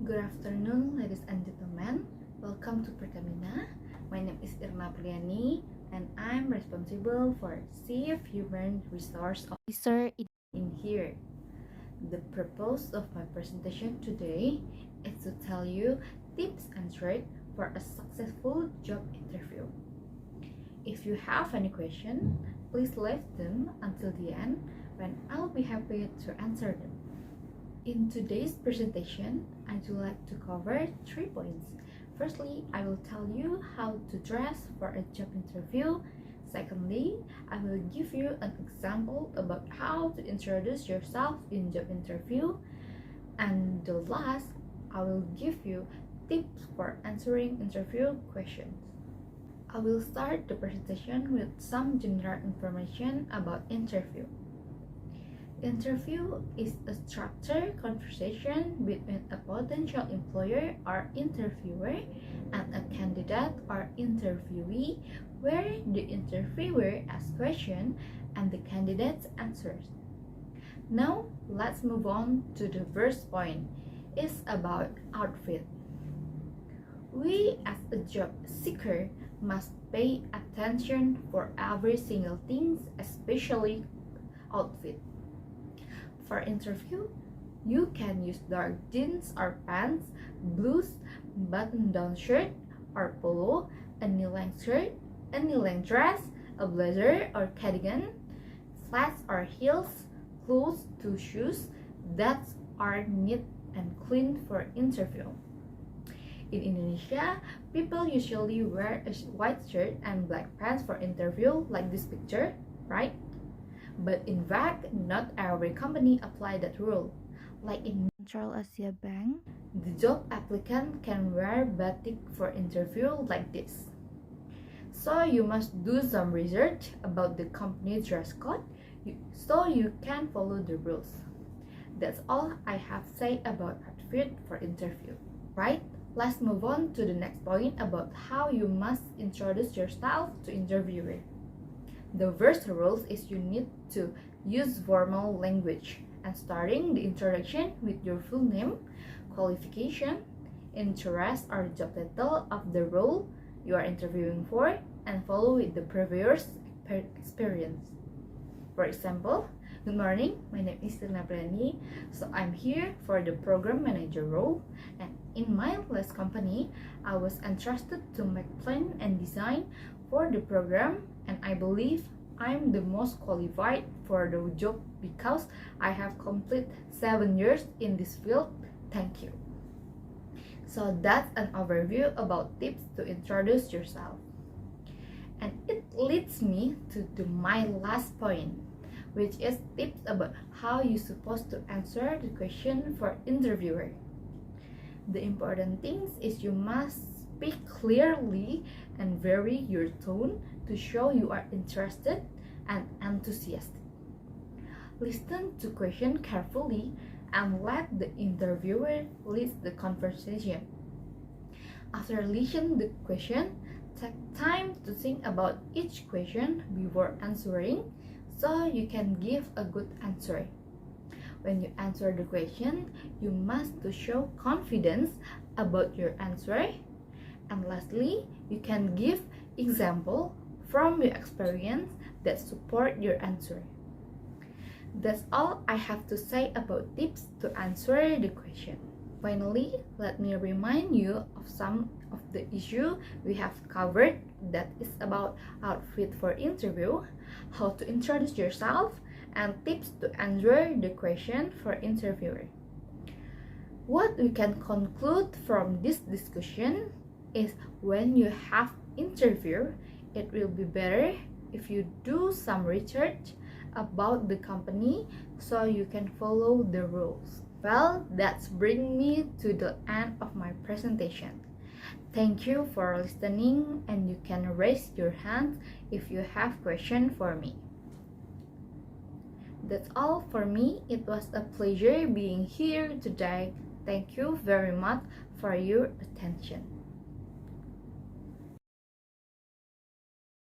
Good afternoon, ladies and gentlemen. Welcome to Pertamina. My name is IRNA APRILIANI, and I'm responsible for Chief Human Resource Officer in here. The purpose of my presentation today is to tell you tips and tricks for a successful job interview. If you have any question, please leave them until the end when I'll be happy to answer them. In today's presentation, I would like to cover 3 points. Firstly, I will tell you how to dress for a job interview. Secondly, I will give you an example about how to introduce yourself in job interview. And the last, I will give you tips for answering interview questions. I will start the presentation with some general information about interview. Interview is a structured conversation between a potential employer or interviewer and a candidate or interviewee, where the interviewer asks questions and the candidate answers. Now, let's move on to the first point. It's about outfit. We as a job seeker must pay attention for every single thing, especially outfit. For interview, you can use dark jeans or pants, blues, button-down shirt or polo, a knee-length shirt, a knee-length dress, a blazer or cardigan, flats or heels, close to shoes that are neat and clean for interview. In Indonesia, people usually wear a white shirt and black pants for interview, like this picture, right? But in fact, not every company apply that rule. Like in Central Asia Bank, the job applicant can wear batik for interview like this. So you must do some research about the company dress code so you can follow the rules. That's all I have to say about outfit for interview, right? Let's move on to the next point about how you must introduce yourself to interviewer. The first rule is you need to use formal language and starting the introduction with your full name, qualification, interest or job title of the role you are interviewing for, and follow with the previous experience. For example, good morning, my name is IRNA APRILIANI, so I'm here for the program manager role, and in my last company, I was entrusted to make plan and design for the program, and I believe I'm the most qualified for the job because I have completed 7 years in this field. Thank you. So that's an overview about tips to introduce yourself. And it leads me to my last point, which is tips about how you're supposed to answer the question for interviewer. The important thing is you must speak clearly and vary your tone to show you are interested and enthusiastic. Listen to question carefully and let the interviewer lead the conversation. After listening to the question, take time to think about each question before answering so you can give a good answer. When you answer the question, you must to show confidence about your answer. And lastly, you can give example from your experience that support your answer. That's all I have to say about tips to answer the question. Finally, let me remind you of some of the issues we have covered, that is about outfit for interview, how to introduce yourself, and tips to answer the question for interviewer. What we can conclude from this discussion is when you have interview, it will be better if you do some research about the company so you can follow the rules. Well, that's bring me to the end of my presentation. Thank you for listening, and you can raise your hand if you have question for me. That's all for me. It was a pleasure being here today. Thank you very much for your attention.